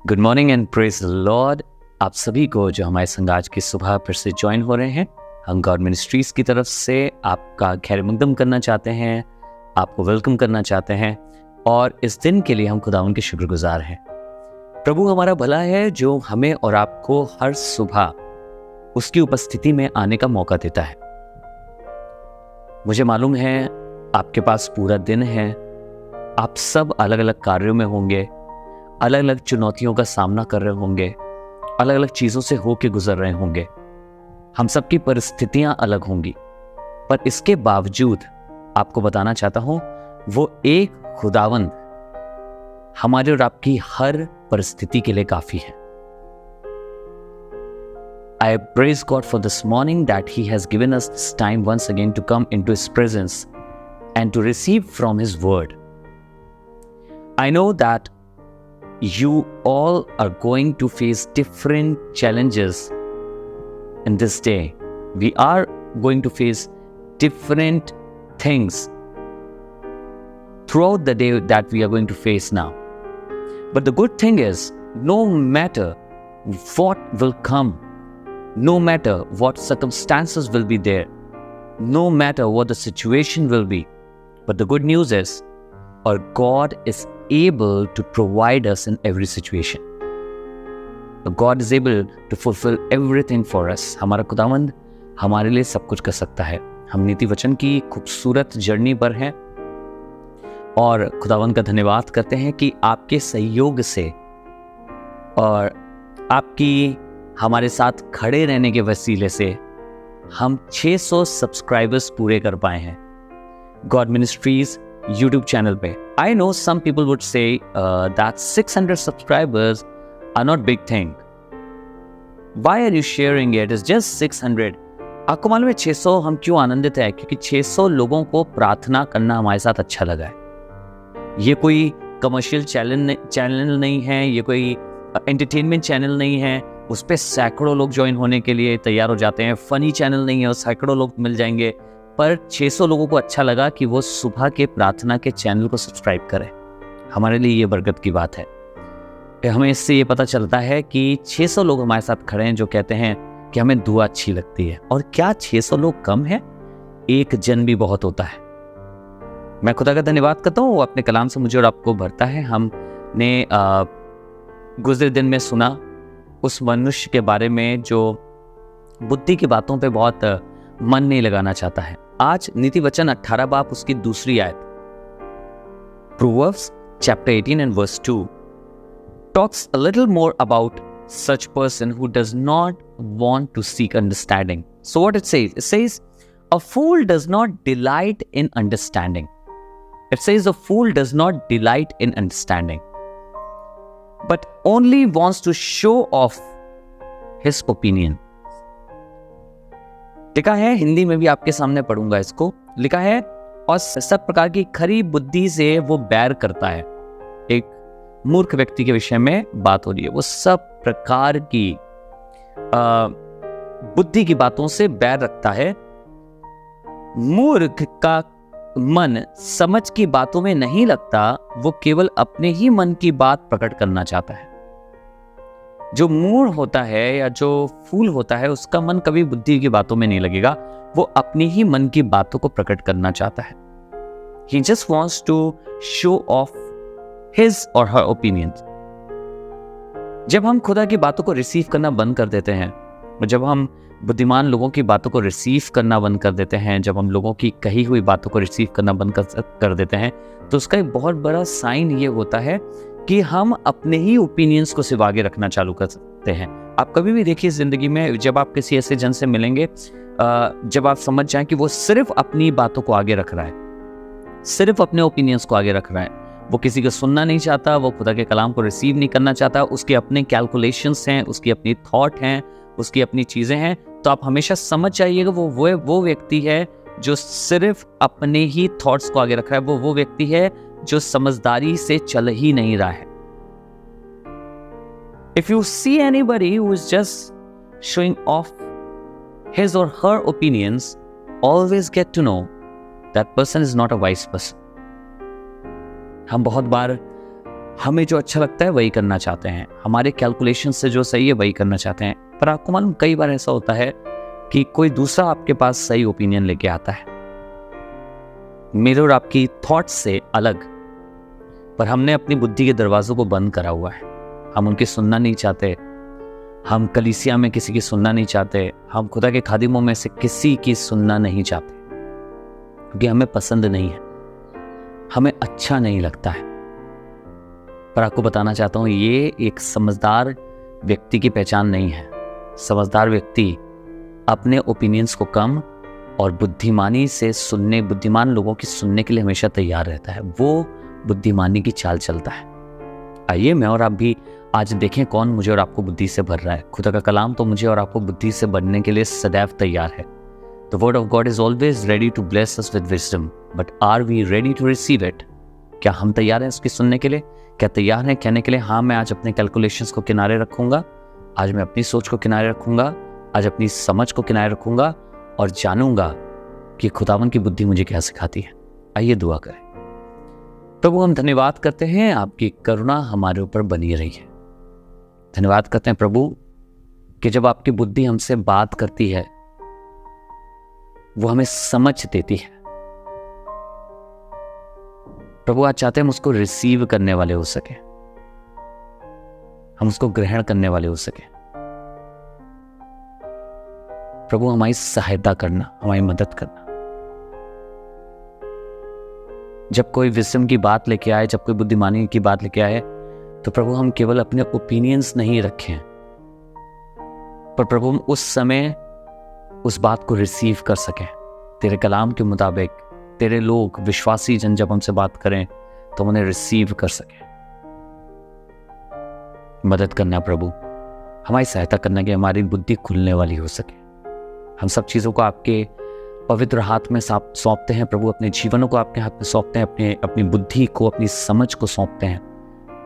Good morning and praise the Lord. आप सभी को जो हमारे संग आज की सुबह फिर से ज्वाइन हो रहे हैं, हम गॉड मिनिस्ट्रीज की तरफ से आपका खैर मकदम करना चाहते हैं, आपको वेलकम करना चाहते हैं और इस दिन के लिए हम खुदावंद के शुक्रगुजार हैं। प्रभु हमारा भला है जो हमें और आपको हर सुबह उसकी उपस्थिति में आने का मौका देता है। मुझे मालूम है आपके पास पूरा दिन है, आप सब अलग अलग कार्यों में होंगे, अलग अलग चुनौतियों का सामना कर रहे होंगे, अलग अलग चीजों से होके गुजर रहे होंगे। हम सबकी परिस्थितियां अलग होंगी, पर इसके बावजूद आपको बताना चाहता हूं वो एक खुदावंद हमारे और आपकी हर परिस्थिति के लिए काफी है। I praise God for this morning that He has given us this time once again to come into His presence and to receive from His word. I know that you all are going to face different challenges in this day. We are going to face different things throughout the day that we are going to face now. But the good thing is, no matter what will come, no matter what circumstances will be there, no matter what the situation will be, but the good news is, our God is able to provide us in every situation. God is able to fulfill everything for us. हमारा खुदावंद हमारे लिए सब कुछ कर सकता है। हम नीति वचन की खूबसूरत जर्नी पर हैं और खुदावंद का धन्यवाद करते हैं कि आपके सहयोग से और आपकी हमारे साथ खड़े रहने के वसीले से हम 600 सब्सक्राइबर्स पूरे कर पाए हैं गॉड मिनिस्ट्रीज YouTube चैनल पे। I know some people would say that 600 subscribers are not big thing. Why are you sharing it? It's just 600. आपको मालूम है 600 हम क्यों आनंदित है? क्योंकि 600 लोगों को प्रार्थना करना हमारे साथ अच्छा लगा है। ये कोई कमर्शियल चैनल नहीं है, ये कोई एंटरटेनमेंट चैनल नहीं है। उस पर सैकड़ों लोग ज्वाइन होने के लिए तैयार हो जाते हैं। फनी चैनल नहीं है और सैकड़ों लोग मिल जाएंगे, पर 600 लोगों को अच्छा लगा कि वो सुबह के प्रार्थना के चैनल को सब्सक्राइब करें। हमारे लिए ये बरकत की बात है। हमें इससे ये पता चलता है कि 600 लोग हमारे साथ खड़े हैं जो कहते हैं कि हमें दुआ अच्छी लगती है। और क्या 600 लोग कम है? एक जन भी बहुत होता है। मैं खुदा का धन्यवाद करता हूँ, वो अपने कलाम से मुझे और आपको भरता है। हमने गुजरे दिन में सुना उस मनुष्य के बारे में जो बुद्धि की बातों पे बहुत मन नहीं लगाना चाहता है। आज नीति वचन 18 बाब उसकी दूसरी आयत, Proverbs chapter 18 and verse 2 talks a little more about such person who does not want to seek understanding. So what it says, a fool does not delight in understanding. It says a fool does not delight in understanding, but only wants to show off his opinion. लिखा है, हिंदी में भी आपके सामने पढ़ूंगा इसको। लिखा है, और सब प्रकार की खरी बुद्धि से वो बैर करता है। एक मूर्ख व्यक्ति के विषय में बात हो रही है। वो सब प्रकार की बुद्धि की बातों से बैर रखता है। मूर्ख का मन समझ की बातों में नहीं लगता, वो केवल अपने ही मन की बात प्रकट करना चाहता है। जो मूर्ख होता है या जो फूल होता है, उसका मन कभी बुद्धि की बातों में नहीं लगेगा, वो अपनी ही मन की बातों को प्रकट करना चाहता है। He just wants to show off his or her opinions. जब हम खुदा की बातों को रिसीव करना बंद कर देते हैं, और जब हम बुद्धिमान लोगों की बातों को रिसीव करना बंद कर देते हैं, जब हम लोगों की कही हुई बातों को रिसीव करना बंद कर देते हैं, तो उसका एक बहुत बड़ा साइन ये होता है कि हम अपने ही ओपिनियंस को सिर्फ आगे रखना चालू कर सकते हैं। आप कभी भी देखिए जिंदगी में, जब आप किसी ऐसे जन से मिलेंगे, जब आप समझ जाएं कि वो सिर्फ अपनी बातों को आगे रख रहा है, सिर्फ अपने ओपिनियंस को आगे रख रहा है, वो किसी को सुनना नहीं चाहता, वो खुदा के कलाम को रिसीव नहीं करना चाहता, उसके अपने कैलकुलेशंस हैं, उसकी अपनी थॉट हैं, उसकी अपनी चीजें हैं, तो आप हमेशा समझ जाइएगा वो व्यक्ति है जो सिर्फ अपने ही थॉट्स को आगे रख रहा है। वो व्यक्ति है जो समझदारी से चल ही नहीं रहा है। If you see anybody who is just showing off his or her opinions, always get to know that person is not a wise person. हम बहुत बार हमें जो अच्छा लगता है वही करना चाहते हैं, हमारे कैलकुलेशन से जो सही है वही करना चाहते हैं। पर आपको मालूम कई बार ऐसा होता है कि कोई दूसरा आपके पास सही ओपिनियन लेके आता है, मेरे और आपकी थॉट्स से अलग, पर हमने अपनी बुद्धि के दरवाजों को बंद करा हुआ है। हम उनकी सुनना नहीं चाहते, हम कलीसिया में किसी की सुनना नहीं चाहते, हम खुदा के खादिमों में से किसी की सुनना नहीं चाहते, क्योंकि हमें पसंद नहीं है, हमें अच्छा नहीं लगता है। पर आपको बताना चाहता हूं, ये एक समझदार व्यक्ति की पहचान नहीं है। समझदार व्यक्ति अपने ओपिनियंस को कम और बुद्धिमान लोगों की सुनने के लिए हमेशा तैयार रहता है। वो बुद्धिमानी की चाल चलता है। आइए मैं और आप भी आज देखें कौन मुझे और आपको बुद्धि से भर रहा है। खुदा का कलाम तो मुझे और आपको बुद्धि से भरने के लिए सदैव तैयार है। The word of God is always ready to bless us with wisdom, but are we ready to receive it? क्या हम तैयार हैं उसकी सुनने के लिए? क्या तैयार हैं कहने के लिए, हाँ मैं आज अपने कैलकुलेशंस को किनारे रखूंगा, आज मैं अपनी सोच को किनारे रखूंगा, आज अपनी समझ को किनारे रखूंगा और जानूंगा कि खुदावन की बुद्धि मुझे क्या सिखाती है। आइए दुआ करें। प्रभु हम धन्यवाद करते हैं, आपकी करुणा हमारे ऊपर बनी रही है। धन्यवाद करते हैं प्रभु कि जब आपकी बुद्धि हमसे बात करती है वो हमें समझ देती है। प्रभु आज चाहते हैं हम उसको रिसीव करने वाले हो सके, हम उसको ग्रहण करने वाले हो सके। प्रभु हमारी सहायता करना, हमारी मदद करना। जब कोई विजडम की बात लेके आए, जब कोई बुद्धिमानी की बात लेके आए, तो प्रभु हम केवल अपने ओपिनियंस नहीं रखें, पर प्रभु हम उस समय उस बात को रिसीव कर सकें तेरे कलाम के मुताबिक। तेरे लोग विश्वासी जन जब हमसे बात करें तो उन्हें रिसीव कर सकें। मदद करना प्रभु, हमारी सहायता करना कि हमारी बुद्धि खुलने वाली हो सके। हम सब चीज़ों को आपके पवित्र हाथ में सौंपते हैं प्रभु, अपने जीवनों को आपके हाथ में सौंपते हैं, अपनी बुद्धि को, अपनी समझ को सौंपते हैं,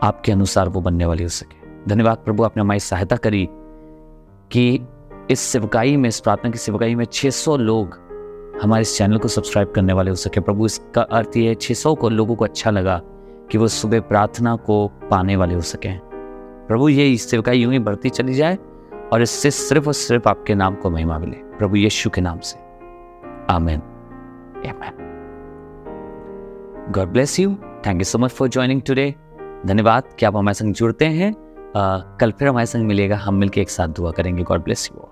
आपके अनुसार वो बनने वाली हो सके। धन्यवाद प्रभु, आपने हमारी सहायता करी कि इस सेवकाई में, इस प्रार्थना की सेवकाई में 600 लोग हमारे इस चैनल को सब्सक्राइब करने वाले हो सके। प्रभु इसका अर्थ ये है 600 को लोगों को अच्छा लगा कि वो सुबह प्रार्थना को पाने वाले हो सकें। प्रभु ये सेवकाई यूं ही बढ़ती चली जाए और इससे सिर्फ और सिर्फ आपके नाम को महिमा मिले, प्रभु यीशु के नाम से, आमीन, आमीन। God bless you. Thank you so much for joining today. धन्यवाद कि आप हमारे संग जुड़ते हैं। कल फिर हमारे संग मिलेगा, हम मिलकर एक साथ दुआ करेंगे। God bless you.